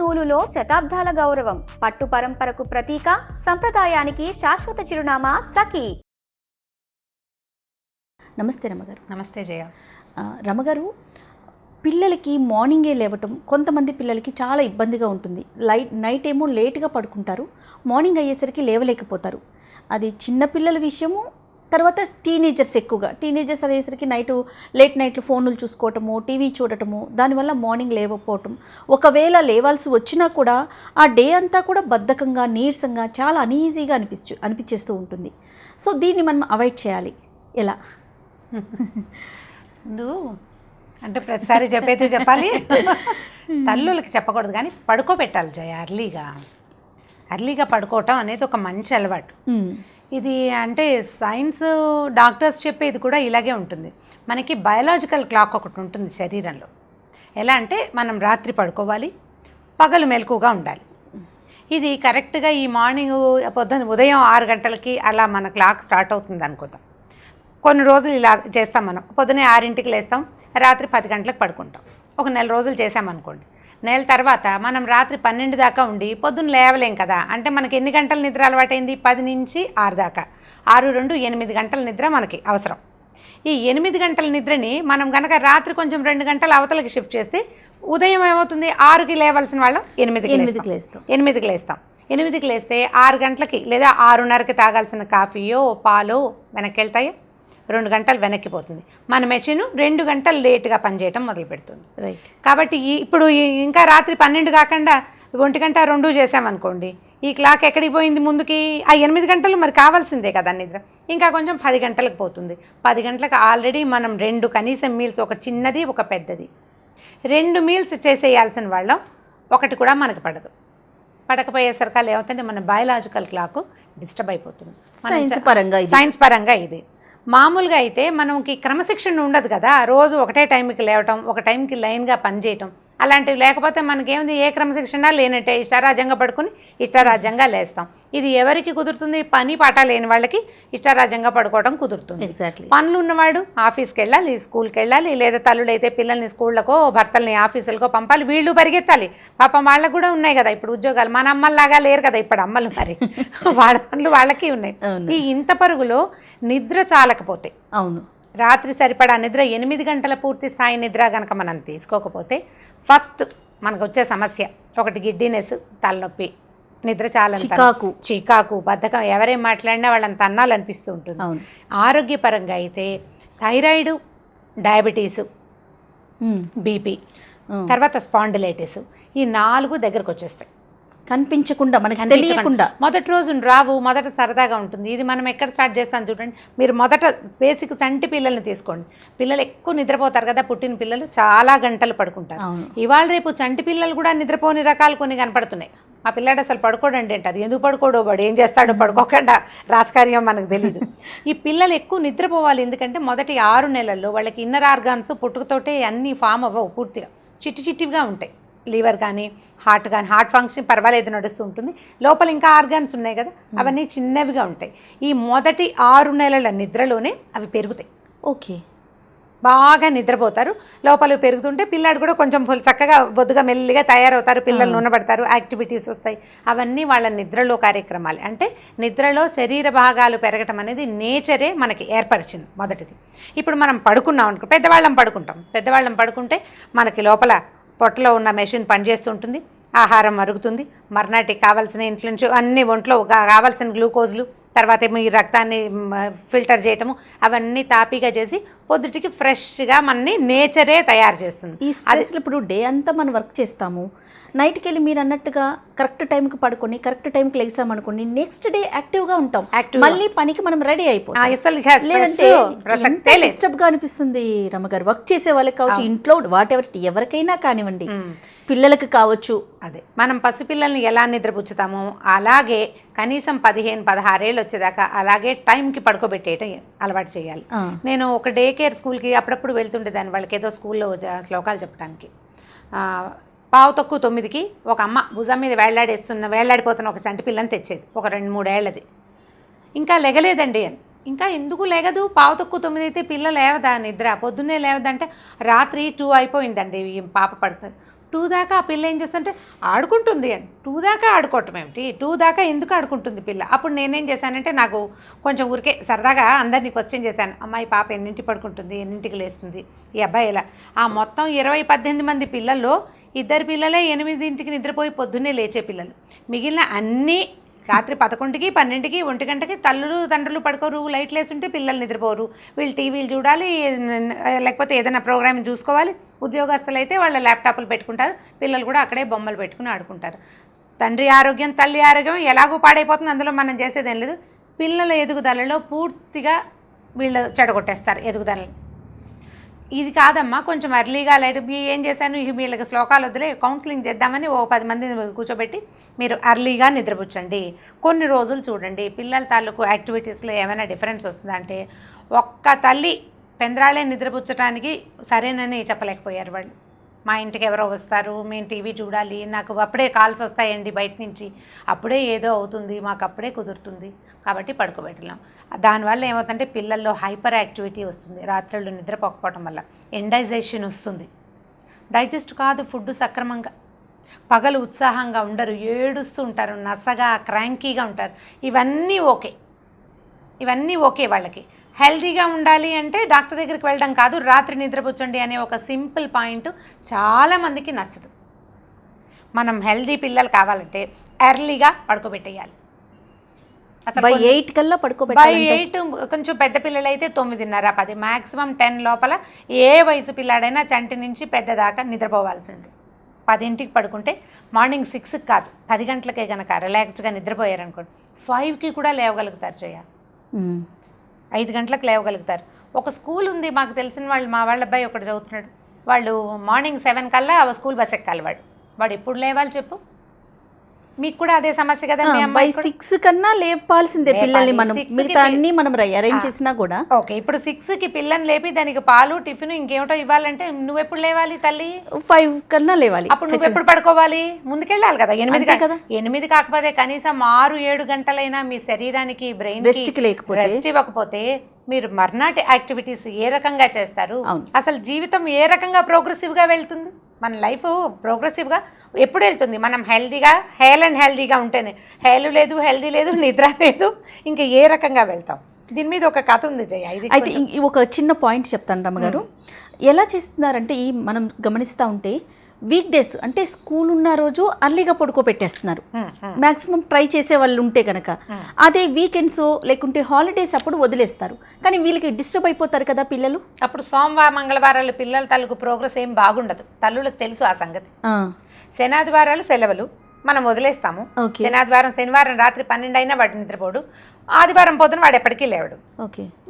నూలులో శతాబ్దాల గౌరవం, పట్టు పరంపరకు ప్రతీక, సంప్రదాయానికి శాశ్వత చిరునామా సఖీ. నమస్తే రమగారు. నమస్తే జయ. రమగారు, పిల్లలకి మార్నింగే లేవటం కొంతమంది పిల్లలకి చాలా ఇబ్బందిగా ఉంటుంది. నైట్ ఏమో లేట్గా పడుకుంటారు, మార్నింగ్ అయ్యేసరికి లేవలేకపోతారు. అది చిన్నపిల్లల విషయము. తర్వాత టీనేజర్స్ అయ్యేసరికి లేట్ నైట్లు ఫోన్లు చూసుకోవటము, టీవీ చూడటము, దానివల్ల మార్నింగ్ లేవకపోవటం. ఒకవేళ లేవాల్సి వచ్చినా కూడా ఆ డే అంతా కూడా బద్ధకంగా, నీరసంగా, చాలా అనీజీగా అనిపించేస్తూ ఉంటుంది. సో దీన్ని మనం అవాయిడ్ చేయాలి ఎలా? ముందు అంటే ప్రతిసారి చెప్పైతే చెప్పాలి, తల్లులకి చెప్పకూడదు కానీ పడుకోబెట్టాలి జయ. అర్లీగా పడుకోవటం అనేది ఒక మంచి అలవాటు. ఇది అంటే సైన్స్ డాక్టర్స్ చెప్పేది కూడా ఇలాగే ఉంటుంది. మనకి బయలాజికల్ క్లాక్ ఒకటి ఉంటుంది శరీరంలో. ఎలా అంటే మనం రాత్రి పడుకోవాలి, పగలు మెలకుగా ఉండాలి. ఇది కరెక్ట్గా ఈ మార్నింగ్ ఉదయం 6 గంటలకి అలా మన క్లాక్ స్టార్ట్ అవుతుంది అనుకుందాం. కొన్ని రోజులు ఇలా చేస్తాం. మనం పొద్దున్నే 6ంటికి లేస్తాం, రాత్రి 10 గంటలకు పడుకుంటాం. ఒక నెల రోజులు చేసామనుకోండి. నెల తర్వాత మనం రాత్రి 12 దాకా ఉండి పొద్దున్న లేవలేం కదా. అంటే మనకి ఎన్ని గంటల నిద్ర అలవాటైంది? 10 నుంచి 6 దాకా. 6, 2, 8 గంటల నిద్ర మనకి అవసరం. ఈ 8 గంటల నిద్రని మనం కనుక రాత్రి కొంచెం 2 గంటల అవతలకి షిఫ్ట్ చేస్తే ఉదయం ఏమవుతుంది? 6కి లేవాల్సిన వాళ్ళం 8కి లేస్తాం. 8కి లేస్తే 6 గంటలకి లేదా 6:30కి తాగాల్సిన కాఫీయో పాలో వెనక్కి వెళ్తాయో 2 గంటలు వెనక్కిపోతుంది. మన మెషిన్ 2 గంటలు లేట్గా పనిచేయటం మొదలు పెడుతుంది. రైట్. కాబట్టి ఇప్పుడు ఇంకా రాత్రి 12 కాకుండా 1 గంట 2 చేసామనుకోండి, ఈ క్లాక్ ఎక్కడికి పోయింది ముందుకి? ఆ 8 గంటలు మరి కావాల్సిందే కదా నిద్ర. ఇంకా కొంచెం 10 గంటలకు పోతుంది. 10 గంటలకు ఆల్రెడీ మనం 2 కనీసం మీల్స్, ఒక చిన్నది ఒక పెద్దది, 2 మీల్స్ చేసేయాల్సిన వాళ్ళం. ఒకటి కూడా మనకు పడకపోయేసరికి ఏమవుతుంటే మన బయలాజికల్ క్లాక్ డిస్టర్బ్ అయిపోతుంది. సైన్స్ పరంగా ఇది. మామూలుగా అయితే మనకి క్రమశిక్షణ ఉండదు కదా. రోజు ఒకటే టైంకి లేవటం, ఒక టైంకి లైన్గా పనిచేయటం, అలాంటివి లేకపోతే మనకేముంది? ఏ క్రమశిక్షణ లేనట్టే ఇష్టారాజ్యంగా పడుకుని ఇష్టారాజ్యంగా లేస్తాం. ఇది ఎవరికి కుదురుతుంది? పని పాట లేని వాళ్ళకి ఇష్టారాజ్యంగా పడుకోవడం కుదురుతుంది. ఎగ్జాక్ట్లీ. పనులు ఉన్నవాడు ఆఫీస్కి వెళ్ళాలి, స్కూల్కి వెళ్ళాలి, లేదా తల్లుడైతే పిల్లల్ని స్కూళ్ళకో భర్తల్ని ఆఫీసులకో పంపాలి. వీళ్ళు పరిగెత్తాలి. పాపం వాళ్ళకు కూడా ఉన్నాయి కదా ఇప్పుడు ఉద్యోగాలు. మన అమ్మల్లాగా లేరు కదా ఇప్పుడు అమ్మలు. మరి వాళ్ళ పనులు వాళ్ళకి ఉన్నాయి. ఈ ఇంత పరుగులో నిద్ర చాలకపోతే, అవును, రాత్రి సరిపడా నిద్ర 8 గంటల పూర్తి స్థాయి నిద్ర కనుక మనం తీసుకోకపోతే ఫస్ట్ మనకు వచ్చే సమస్య ఒకటి గిడ్డినెస్, తలనొప్పి, నిద్ర చాలా చికాకు, బద్ధకం. ఎవరేం మాట్లాడినా వాళ్ళని తన్నాలనిపిస్తూ ఉంటుంది. ఆరోగ్యపరంగా అయితే థైరాయిడ్, డయాబెటీస్, బీపీ, తర్వాత స్పాండిలైటిస్, ఈ 4 దగ్గరకు వచ్చేస్తాయి. కనిపించకుండా, మనకి తెలియకుండా. మొదటి రోజు రావు, మొదట సరదాగా ఉంటుంది. ఇది మనం ఎక్కడ స్టార్ట్ చేస్తాం చూడండి. మీరు మొదట బేసిక్ చంటి పిల్లల్ని తీసుకోండి. పిల్లలు ఎక్కువ నిద్రపోతారు కదా, పుట్టిన పిల్లలు చాలా గంటలు పడుకుంటారు. ఇవాళ రేపు చంటి పిల్లలు కూడా నిద్రపోని రకాలు కొన్ని కనపడుతున్నాయి. ఆ పిల్లాడు అసలు పడుకోడండి అంటారు. ఎందుకు పడుకోడో, వాడు ఏం చేస్తాడో, పడుకోకుండా రాజకార్యం మనకు తెలియదు. ఈ పిల్లలు ఎక్కువ నిద్రపోవాలి. ఎందుకంటే మొదటి 6 నెలల్లో వాళ్ళకి ఇన్నర్ ఆర్గాన్స్ పుట్టుకతోటే అన్నీ ఫామ్ అవ్వవు, పూర్తిగా చిట్టిగా ఉంటాయి. లివర్ కానీ హార్ట్ ఫంక్షన్ పర్వాలేదు, నడుస్తూ ఉంటుంది. లోపల ఇంకా ఆర్గాన్స్ ఉన్నాయి కదా, అవన్నీ చిన్నవిగా ఉంటాయి. ఈ మొదటి 6 నెలల నిద్రలోనే అవి పెరుగుతాయి. ఓకే. బాగా నిద్రపోతారు, లోపల పెరుగుతుంటే పిల్లాడు కూడా కొంచెం చక్కగా బొద్దుగా మెల్లిగా తయారవుతారు, పిల్లలు నూనబడతారు, యాక్టివిటీస్ వస్తాయి. అవన్నీ వాళ్ళ నిద్రలో కార్యక్రమాలు. అంటే నిద్రలో శరీర భాగాలు పెరగటం అనేది నేచరే మనకి ఏర్పరిచింది మొదటిది. ఇప్పుడు మనం పడుకున్నాం అనుకో, పెద్దవాళ్ళం పడుకుంటే మనకి లోపల పొట్టలో ఉన్న మెషిన్ పనిచేస్తుంటుంది, ఆహారం మరుగుతుంది, మర్నాటికి కావాల్సిన ఇన్సులిన్స్ అన్నీ ఒంట్లో కావాల్సిన గ్లూకోజ్లు, తర్వాత ఈ రక్తాన్ని ఫిల్టర్ చేయటము, అవన్నీ తాపీగా చేసి పొద్దుటికి ఫ్రెష్గా మనని నేచరే తయారు చేస్తుంది. అది ఇప్పుడు డే అంతా మనం వర్క్ చేస్తాము, నైట్కి వెళ్ళి మీరు అన్నట్టుగా కరెక్ట్ టైంకి పడుకొని కరెక్ట్ టైంకి లెగిసామనుకోండి, నెక్స్ట్ డే యాక్టివ్గా ఉంటాం, మళ్ళీ పనికి మనం రెడీ అయిపోతాం. డిస్టర్బ్గా అనిపిస్తుంది రమగారు. వర్క్ చేసే వాళ్ళకి కావచ్చు, ఇంట్లో ఎవరికైనా కానివ్వండి, పిల్లలకి కావచ్చు. అదే మనం పసిపిల్లల్ని ఎలా నిద్రపుచ్చుతామో అలాగే కనీసం 15-16 ఏళ్ళు వచ్చేదాకా అలాగే టైంకి పడుకోబెట్టేయటం అలవాటు చేయాలి. నేను ఒక డే కేర్ స్కూల్కి అప్పుడప్పుడు వెళ్తుండేదాన్ని, వాళ్ళకి ఏదో స్కూల్లో శ్లోకాలు చెప్పడానికి. 8:45కి ఒక అమ్మ భుజం మీద వేళ్లాడిపోతున్న ఒక చంటి పిల్లని తెచ్చేది, ఒక 2-3 ఏళ్ళది. ఇంకా లెగలేదండి అని. ఇంకా ఎందుకు లెగదు? 8:45 అయితే పిల్ల లేవదా నిద్ర? పొద్దున్నే లేవదంటే రాత్రి 2 అయిపోయిందండి పాప పడుతుంది. 2 దాకా ఆ పిల్ల ఏం చేస్తుంటే ఆడుకుంటుంది అని. 2 దాకా ఆడుకోవటం ఏమిటి, 2 దాకా ఎందుకు ఆడుకుంటుంది పిల్ల? అప్పుడు నేనేం చేశానంటే నాకు కొంచెం ఊరికే సరదాగా అందరినీ క్వశ్చన్ చేశాను, అమ్మాయి పాప ఎన్నింటి పడుకుంటుంది, ఎన్నింటికి లేస్తుంది, ఈ అబ్బాయి ఎలా? ఆ మొత్తం 18 మంది పిల్లల్లో 2 పిల్లలే 8ంటికి నిద్రపోయి పొద్దున్నే లేచే పిల్లలు. మిగిలిన అన్నీ రాత్రి 11కి 12కి 1 గంటకి తల్లులు తండ్రులు పడుకోరు, లైట్లు వేసుంటే పిల్లలు నిద్రపోరు. వీళ్ళు టీవీలు చూడాలి, లేకపోతే ఏదైనా ప్రోగ్రామ్ చూసుకోవాలి. ఉద్యోగస్తులు అయితే వాళ్ళ ల్యాప్టాప్లు పెట్టుకుంటారు, పిల్లలు కూడా అక్కడే బొమ్మలు పెట్టుకుని ఆడుకుంటారు. తండ్రి ఆరోగ్యం తల్లి ఆరోగ్యం ఎలాగో పాడైపోతుంది, అందులో మనం చేసేదేం లేదు. పిల్లల ఎదుగుదలలో పూర్తిగా వీళ్ళు చెడగొట్టేస్తారు ఎదుగుదలని. ఇది కాదమ్మా, కొంచెం ఎర్లీగా లైట్ ఏం చేశాను, వీళ్ళకి శ్లోకాలు వదిలే కౌన్సిలింగ్ చేద్దామని ఓ 10 మందిని కూర్చోబెట్టి మీరు ఎర్లీగా నిద్రపుచ్చండి, కొన్ని రోజులు చూడండి పిల్లల తాలూకు యాక్టివిటీస్లో ఏమైనా డిఫరెన్స్ వస్తుందంటే. ఒక్క తల్లి పెందరాళే నిద్రపుచ్చడానికి సరేనని చెప్పలేకపోయారు వాళ్ళు. మా ఇంటికి ఎవరో వస్తారు, మేము టీవీ చూడాలి, నాకు అప్పుడే కాల్స్ వస్తాయండి బయట నుంచి, అప్పుడే ఏదో అవుతుంది, మాకు అప్పుడే కుదురుతుంది, కాబట్టి పడుకోబెట్టలేం. దానివల్ల ఏమవుతుందంటే పిల్లల్లో హైపర్ యాక్టివిటీ వస్తుంది, రాత్రుళ్ళు నిద్రపోకపోవటం వల్ల ఎండైజేషన్ వస్తుంది, డైజెస్ట్ కాదు ఫుడ్ సక్రమంగా, పగలు ఉత్సాహంగా ఉండరు, ఏడుస్తూ ఉంటారు, నసగా క్రాంకీగా ఉంటారు. ఇవన్నీ ఓకే వాళ్ళకి. హెల్తీగా ఉండాలి అంటే డాక్టర్ దగ్గరికి వెళ్ళడం కాదు, రాత్రి నిద్రపుచ్చండి అనే ఒక సింపుల్ పాయింట్ చాలామందికి నచ్చదు. మనం హెల్తీ పిల్లలు కావాలంటే ఎర్లీగా పడుకోబెట్టేయాలి. బై 8 కల్లా పడుకోబెట్టాలి. బై 8, కొంచెం పెద్ద పిల్లలు అయితే 9:30 10, మ్యాక్సిమం 10 లోపల ఏ వయసు పిల్లాడైనా చంటి నుంచి పెద్ద దాకా నిద్రపోవాల్సింది. 10ంటికి పడుకుంటే మార్నింగ్ 6కి కాదు 10 గంటలకే కనుక రిలాక్స్డ్గా నిద్రపోయారనుకోండి 5కి కూడా లేవగలుగుతారు చేయాలి, 5 గంటలకు లేవగలుగుతారు. ఒక స్కూల్ ఉంది మాకు తెలిసిన వాళ్ళు, మా వాళ్ళ అబ్బాయి ఒకటి చదువుతున్నాడు, వాళ్ళు మార్నింగ్ 7 కల్లా స్కూల్ బస్ ఎక్కాలి. వాడు ఎప్పుడు లేవాలి చెప్పు? మీకు కూడా అదే సమస్య కదా? మీ అమ్మాయి 6 కన్నా లేపాల్సిందే పిల్లల్ని. మనం మిగతా అన్ని మనం అరేంజ్ చేసినా కూడా ఓకే. ఇప్పుడు 6కి పిల్లని లేపి దానికి పాలు టిఫిన్ ఇంకేమిటో ఇవ్వాలంటే నువ్వెప్పుడు లేవాలి తల్లి? 5 కన్నా లేవాలి. అప్పుడు నువ్వెప్పుడు పడుకోవాలి? ముందుకెళ్ళాలి కదా 8 కదా. 8 కాకపోతే కనీసం 6-7 గంటలైనా మీ శరీరానికి బ్రెయిన్ రెస్ట్ ఇవ్వకపోతే మీరు మర్నాటి యాక్టివిటీస్ ఏ రకంగా చేస్తారు? అసలు జీవితం ఏ రకంగా ప్రోగ్రెసివ్గా వెళ్తుంది? మన లైఫ్ ప్రోగ్రెసివ్గా ఎప్పుడు వెళ్తుంది? మనం హెల్తీగా హెల్తీగా ఉంటేనే. హెల్తీ లేదు, నిద్ర లేదు, ఇంకా ఏ రకంగా వెళ్తాం? దీని మీద ఒక కథ ఉంది జయ. అయితే ఒక చిన్న పాయింట్ చెప్తాను రమ్మగారు. ఎలా చేస్తున్నారంటే మనం గమనిస్తూ ఉంటే వీక్ డేస్ అంటే స్కూల్ ఉన్న రోజు అర్లీగా పడుకోబెట్టేస్తున్నారు మ్యాక్సిమం ట్రై చేసే వాళ్ళు ఉంటే కనుక. అదే వీకెండ్స్ లేకుంటే హాలిడేస్ అప్పుడు వదిలేస్తారు. కానీ వీళ్ళకి డిస్టర్బ్ అయిపోతారు కదా పిల్లలు. అప్పుడు సోమవారం మంగళవారాలు పిల్లల తల్లుకు ప్రోగ్రెస్ ఏం బాగుండదు, తల్లులకు తెలుసు ఆ సంగతి. శనాదివారాలు సెలవులు మనం వదిలేస్తాము. శనివారం రాత్రి 12 అయినా వాడు నిద్రపోడు, ఆదివారం పొద్దున వాడు ఎప్పటికీ లేవడు.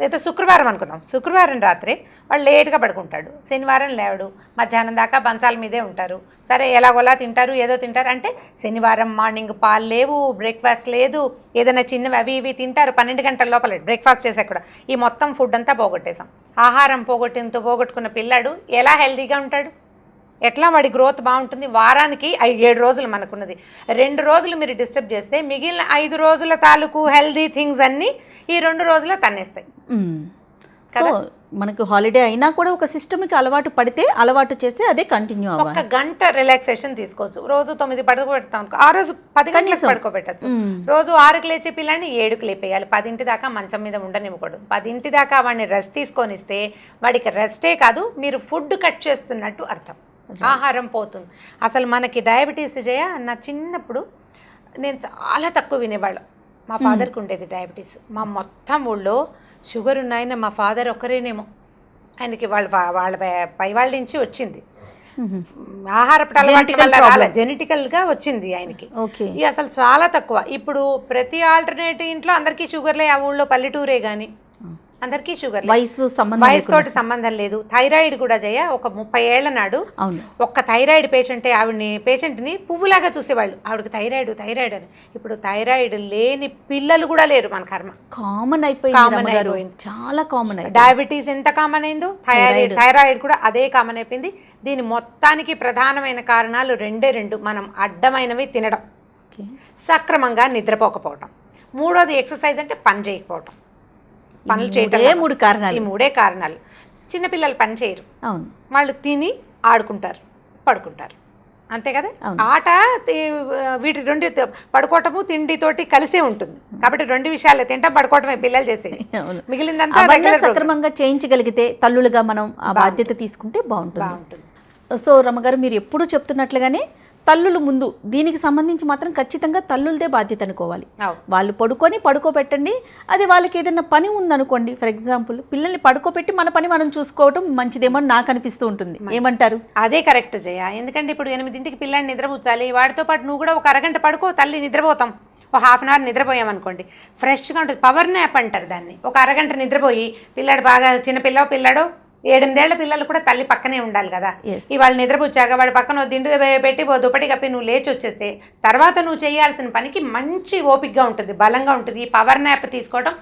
లేదా శుక్రవారం అనుకుందాం, శుక్రవారం రాత్రి వాడు లేట్గా పడుకుంటాడు, శనివారం లేవడు, మధ్యాహ్నం దాకా బంచాల మీదే ఉంటారు. సరే ఎలాగోలా తింటారు, ఏదో తింటారు. అంటే శనివారం మార్నింగ్ పాలు లేవు, బ్రేక్ఫాస్ట్ లేదు, ఏదైనా చిన్నవి అవి ఇవి తింటారు 12 గంటల లోపల బ్రేక్ఫాస్ట్ చేసే కూడా. ఈ మొత్తం ఫుడ్ అంతా పోగొట్టేసాం. ఆహారం పోగొట్టుకున్న పిల్లాడు ఎలా హెల్తీగా ఉంటాడు? ఎట్లా వాడి గ్రోత్ బాగుంటుంది? వారానికి 7 రోజులు మనకున్నది, 2 రోజులు మీరు డిస్టర్బ్ చేస్తే మిగిలిన 5 రోజుల తాలూకు హెల్దీ థింగ్స్ అన్నీ ఈ 2 రోజుల్లో తన్నేస్తాయి. సో మనకు హాలిడే అయినా కూడా ఒక సిస్టమ్కి అలవాటు చేస్తే అదే కంటిన్యూ అవ్వాలి. 1 గంట రిలాక్సేషన్ తీసుకోవచ్చు. రోజు 9 పడుకోబెడతాం అనుకో, ఆ రోజు 10 గంటలకు పడుకోబెట్టచ్చు. రోజు 6కి లేచే పిల్లని 7కి లేపేయాలి. 10 దాకా మంచం మీద ఉండనివ్వకూడదు. 10 దాకా వాడిని రెస్ట్ తీసుకొనిస్తే వాడికి రెస్టే కాదు, మీరు ఫుడ్ కట్ చేస్తున్నట్టు అర్థం. ఆహారం పోతుంది. అసలు మనకి డయాబెటీస్ నా చిన్నప్పుడు నేను చాలా తక్కువ వినేవాళ్ళం. మా ఫాదర్కి ఉండేది డయాబెటీస్. మా మొత్తం ఊళ్ళో షుగర్ ఉన్నాయన మా ఫాదర్ ఒక్కరేనేమో, ఆయనకి వాళ్ళ పై వాళ్ళ నుంచి వచ్చింది. ఆహారపు అలవాటు వల్ల జెనెటికల్గా వచ్చింది ఆయనకి. ఇది అసలు చాలా తక్కువ. ఇప్పుడు ప్రతి ఆల్టర్నేటివ్ ఇంట్లో అందరికీ షుగర్లే. ఆ ఊళ్ళో పల్లెటూరే కానీ అందరికీ షుగర్, వయసుతోటి సంబంధం లేదు. థైరాయిడ్ కూడా జయ ఒక 30 ఏళ్ల నాడు ఒక్క థైరాయిడ్ పేషెంట్ని పువ్వులాగా చూసేవాళ్ళు. ఆవిడకి థైరాయిడ్ అని. ఇప్పుడు థైరాయిడ్ లేని పిల్లలు కూడా లేరు. మన కర్మ కామన్ అయిపోయింది, చాలా కామన్. డయాబెటీస్ ఎంత కామన్ అయిందో థైరాయిడ్ కూడా అదే కామన్ అయిపోయింది. దీని మొత్తానికి ప్రధానమైన కారణాలు 2. మనం అడ్డమైనవి తినడం, సక్రమంగా నిద్రపోకపోవటం, 3వది ఎక్సర్సైజ్ అంటే పని చేయకపోవటం. పనులు చేయటం 3 కారణాలు. ఈ 3 కారణాలు. చిన్నపిల్లలు పని చేయరు, వాళ్ళు తిని ఆడుకుంటారు, పడుకుంటారు. అంతే కదా. ఆట వీటి రెండు పడుకోవటము తిండితోటి కలిసే ఉంటుంది కాబట్టి రెండు విషయాలు తింటాం పడుకోవటమే పిల్లలు చేసేది, మిగిలిందంతా సక్రమంగా చేయించగలిగితే తల్లులుగా మనం ఆ బాధ్యత తీసుకుంటే బాగుంటుంది. సో రమ్మగారు, మీరు ఎప్పుడూ చెప్తున్నట్లుగానే తల్లులు ముందు దీనికి సంబంధించి మాత్రం ఖచ్చితంగా తల్లులదే బాధ్యత అనుకోవాలి. వాళ్ళు పడుకోబెట్టండి. అది వాళ్ళకి ఏదైనా పని ఉందనుకోండి, ఫర్ ఎగ్జాంపుల్ పిల్లల్ని పడుకోబెట్టి మన పని మనం చూసుకోవడం మంచిదేమో నాకు అనిపిస్తూ ఉంటుంది. ఏమంటారు? అదే కరెక్ట్ జయ. ఎందుకంటే ఇప్పుడు 8ంటికి పిల్లాడిని నిద్రపుచ్చాలి, వాడితో పాటు నువ్వు కూడా ఒక అరగంట పడుకో, తల్లి నిద్రపోతాం, ఒక హాఫ్ అన్ అవర్ నిద్రపోయాం అనుకోండి, ఫ్రెష్గా ఉంటుంది. పవర్ నాప్ అంటారు దాన్ని. ఒక అరగంట నిద్రపోయి పిల్లాడు బాగా పిల్లాడో 8 ఏళ్ల పిల్లలు కూడా తల్లి పక్కనే ఉండాలి కదా. ఇవాళ నిద్రపుచ్చాక వాడి పక్కన దిండు పెట్టి దుప్పటి కప్పి నువ్వు లేచి వచ్చేస్తే తర్వాత నువ్వు చేయాల్సిన పనికి మంచి ఓపికగా ఉంటుంది, బలంగా ఉంటుంది. ఈ పవర్ నాప్ తీసుకోవడం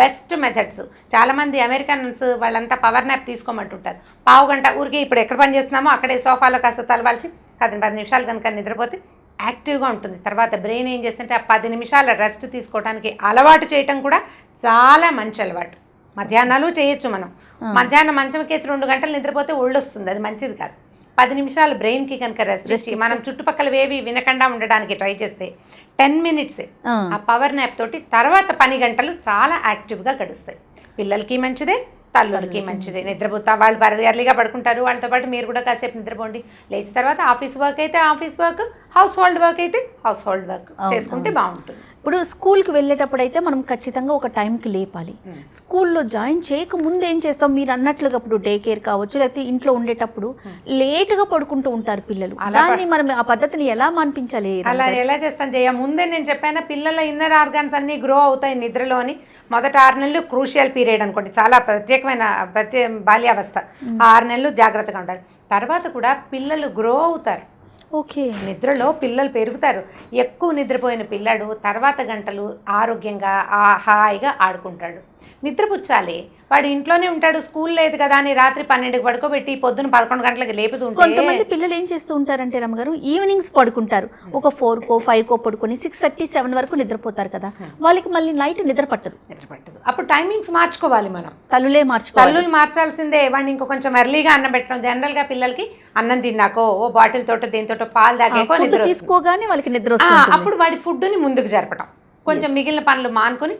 బెస్ట్ మెథడ్స్. చాలామంది అమెరికన్స్ వాళ్ళంతా పవర్ నాప్ తీసుకోమంటుంటారు. పావు గంట ఊరికి ఇప్పుడు ఎక్కడ పని చేస్తున్నామో అక్కడే సోఫాలో కాస్త తలవాల్చి 10 నిమిషాలు కనుక నిద్రపోతే యాక్టివ్గా ఉంటుంది. తర్వాత బ్రెయిన్ ఏం చేస్తుంటే ఆ 10 నిమిషాల రెస్ట్ తీసుకోవడానికి అలవాటు చేయటం కూడా చాలా మంచి అలవాటు. మధ్యాహ్నాలు చేయొచ్చు మనం. మధ్యాహ్నం మంచం కేసి 2 గంటలు నిద్రపోతే ఒళ్ళు వస్తుంది, అది మంచిది కాదు. 10 నిమిషాలు బ్రెయిన్కి కనుక రెస్ట్ ఇచ్చి మనం చుట్టుపక్కలవేవి వినకుండా ఉండడానికి ట్రై చేస్తే 10 మినిట్స్ ఆ పవర్ నాప్ తోటి తర్వాత 10 గంటలు చాలా యాక్టివ్గా గడుస్తాయి. పిల్లలకి మంచిదే, తల్లులకి మంచిదే. నిద్రపోతా వాళ్ళు ఎర్లీగా పడుకుంటారు, వాళ్ళతో పాటు మీరు కూడా కాసేపు నిద్రపోండి. లేచిన తర్వాత ఆఫీస్ వర్క్ అయితే office work, house hold work అయితే హౌస్ హోల్డ్ వర్క్ చేసుకుంటే బాగుంటుంది. ఇప్పుడు స్కూల్కి వెళ్ళేటప్పుడు అయితే మనం ఖచ్చితంగా ఒక టైంకి లేపాలి. స్కూల్లో జాయిన్ చేయక ముందు ఏం చేస్తాం, మీరు అన్నట్లుగా ఇప్పుడు డే కేర్ కావచ్చు, లేకపోతే ఇంట్లో ఉండేటప్పుడు లేటుగా పడుకుంటూ ఉంటారు పిల్లలు. అలానే మనం ఆ పద్ధతిని ఎలా మాన్పించాలి? అలా ఎలా చేస్తాను జయ, ముందే నేను చెప్పాను పిల్లల ఇన్నర్ ఆర్గాన్స్ అన్నీ గ్రో అవుతాయి నిద్రలోని. మొదట 6 నెలలు క్రూషియల్ పీరియడ్ అనుకోండి, చాలా ప్రత్యేకమైన బాల్యావస్థ. 6 నెలలు జాగ్రత్తగా ఉండాలి. తర్వాత కూడా పిల్లలు గ్రో అవుతారు. ఓకే, నిద్రలో పిల్లలు పెరుగుతారు. ఎక్కువ నిద్రపోయిన పిల్లాడు తర్వాత గంటలు ఆరోగ్యంగా హాయిగా ఆడుకుంటాడు. నిద్రపుచ్చాలి. వాడు ఇంట్లోనే ఉంటాడు, స్కూల్ లేదు కదా అని రాత్రి 12కి పడుకోబెట్టి పొద్దున 11 గంటలకు లేపుతుంటే కొంతమంది పిల్లలు ఏం చేస్తూ ఉంటారంటే రమ్మగారు, ఈవినింగ్స్ పడుకుంటారు. ఒక 4కో 5కో పడుకొని 6:30 7 వరకు నిద్రపోతారు కదా, వాళ్ళకి మళ్ళీ నైట్ నిద్ర పట్టదు. అప్పుడు టైమింగ్స్ మార్చుకోవాలి మనం. తల్లులు మార్చాల్సిందే. వాడిని ఇంకో కొంచెం ఎర్లీగా అన్నం పెట్టడం. జనరల్గా పిల్లలకి అన్నం తిన్నాకో ఓ బాటిల్ తోటో దేనితోటో పాలు తాగేకో నిద్ర తీసుకోగానే వాళ్ళకి నిద్ర వస్తుంది. అప్పుడు వాడి ఫుడ్ని ముందుకు జరపడం, కొంచెం మిగిలిన పనులు మానుకొని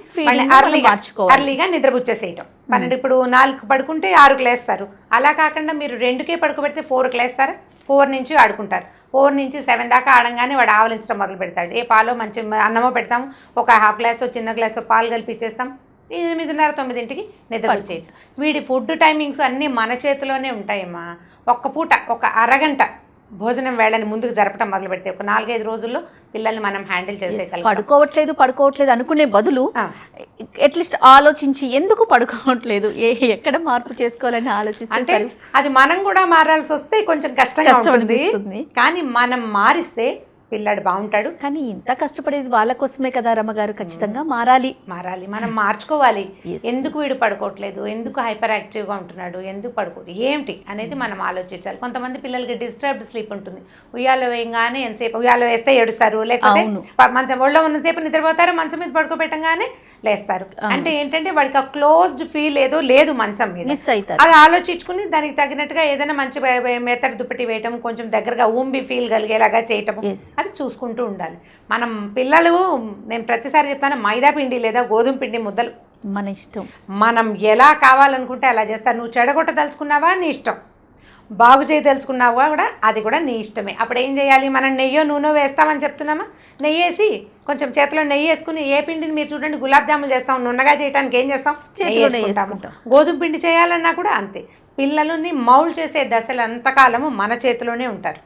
అర్లీగా నిద్రపుచ్చేసేయటం. 12 ఇప్పుడు 4కి పడుకుంటే 6కి లేస్తారు. అలా కాకుండా మీరు 2కే పడుకోబెడితే 4కి లేస్తారు, 4 నుంచి ఆడుకుంటారు. 4 నుంచి 7 దాకా ఆడంగానే వాడు ఆవలించడం మొదలు పెడతాడు. ఏ పాలో మంచి అన్నమో పెడతాము, ఒక హాఫ్ గ్లాసో చిన్న గ్లాసో పాలు కలిపి ఇచ్చేస్తాం. 8:30 9ంటికి నిద్రపుచ్చేయచ్చు. వీడి ఫుడ్ టైమింగ్స్ అన్నీ మన చేతిలోనే ఉంటాయమ్మా. ఒక్క పూట ఒక అరగంట భోజనం వేళని ముందుకు జరపడం మొదలు పెడితే ఒక 4-5 రోజుల్లో పిల్లల్ని మనం హ్యాండిల్ చేసేయగలం. పడుకోవట్లేదు అనుకునే బదులు అట్లీస్ట్ ఆలోచించి ఎందుకు పడుకోవట్లేదు, ఎక్కడ మార్పు చేసుకోవాలని ఆలోచిస్తే అంటే అది మనం కూడా మారాల్సి వస్తే కొంచెం కష్టంగా ఉంటుంది. కానీ మనం మారిస్తే పిల్లాడు బాగుంటాడు. కానీ ఇంత కష్టపడేది వాళ్ళ కోసమే కదా రమ్మగారు. ఖచ్చితంగా మారాలి, మనం మార్చుకోవాలి. ఎందుకు వీడు పడుకోవట్లేదు, ఎందుకు హైపర్ యాక్టివ్గా ఉంటున్నాడు, ఎందుకు పడుకోవట్లేదు ఏమిటి అనేది మనం ఆలోచించాలి. కొంతమంది పిల్లలకి డిస్టర్బ్డ్ స్లీప్ ఉంటుంది. ఉయ్యాలో వేయగానే ఎంతసేపు ఉయ్యాలో వేస్తే ఏడుస్తారు, లేకపోతే మంచం ఒళ్ళో ఉన్నసేపు నిద్రపోతారు, మంచం మీద పడుకోబెట్టంగానే లేస్తారు. అంటే ఏంటంటే వాడికి ఆ క్లోజ్డ్ ఫీల్ ఏదో లేదు మంచం మీద, మిస్ అవుతారు. అది ఆలోచించుకుని దానికి తగినట్టుగా ఏదైనా మంచి మెత్తడి దుప్పటి వేయటం, కొంచెం దగ్గరగా ఊంబి ఫీల్ కలిగేలాగా చేయటం, అది చూసుకుంటూ ఉండాలి. మనం పిల్లలు, నేను ప్రతిసారి చెప్తాను, మైదా పిండి లేదా గోధుమ పిండి ముద్దలు మన ఇష్టం. మనం ఎలా కావాలనుకుంటే అలా చేస్తారు. నువ్వు చెడగొట్టదలుచుకున్నావా నీ ఇష్టం, బాగు చేయదలుచుకున్నావా కూడా అది కూడా నీ ఇష్టమే. అప్పుడు ఏం చేయాలి, మనం నెయ్యో నూనె వేస్తామని చెప్తున్నామా, నెయ్యి వేసి కొంచెం చేతిలో నెయ్యి వేసుకుని, ఏ పిండిని మీరు చూడండి గులాబ్ జాములు చేస్తాం, నున్నగా చేయడానికి ఏం చేస్తాం, నెయ్యి వేసుకుంటాము. గోధుమ పిండి చేయాలన్నా కూడా అంతే. పిల్లలని మౌల్డ్ చేసే దశలు అంతకాలము మన చేతిలోనే ఉంటారు.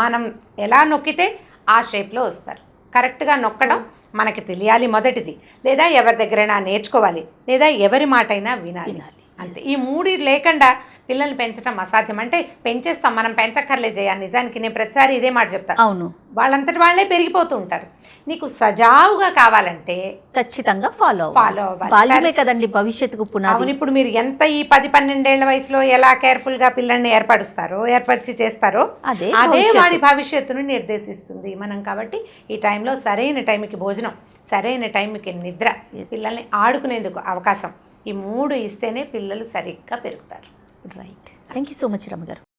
మనం ఎలా నొక్కితే ఆ షేప్లో వస్తారు. కరెక్ట్గా నొక్కడం మనకి తెలియాలి మొదటిది, లేదా ఎవరి దగ్గరైనా నేర్చుకోవాలి, లేదా ఎవరి మాట అయినా వినాలి. అంతే. ఈ 3 లేకుండా పిల్లల్ని పెంచడం అసాధ్యం. అంటే పెంచేస్తాం, మనం పెంచక్కర్లేదు జయ. నిజానికి నేను ప్రతిసారి ఇదే మాట చెప్తాను. అవును, వాళ్ళంతటి వాళ్ళే పెరిగిపోతూ ఉంటారు. నీకు సజావుగా కావాలంటే ఖచ్చితంగా ఫాలో అవ్వాలి కదండి భవిష్యత్తుకు పునాది. అవును. ఇప్పుడు మీరు ఎంత ఈ 10-12 ఏళ్ల వయసులో ఎలా కేర్ఫుల్గా పిల్లల్ని ఏర్పరిచి చేస్తారో అదే వాడి భవిష్యత్తును నిర్దేశిస్తుంది మనం. కాబట్టి ఈ టైంలో సరైన టైంకి భోజనం, సరైన టైంకి నిద్ర, పిల్లల్ని ఆడుకునేందుకు అవకాశం, ఈ 3 ఇస్తేనే పిల్లలు సరిగ్గా పెరుగుతారు. Right. Thank you so much రమ్మ గారు.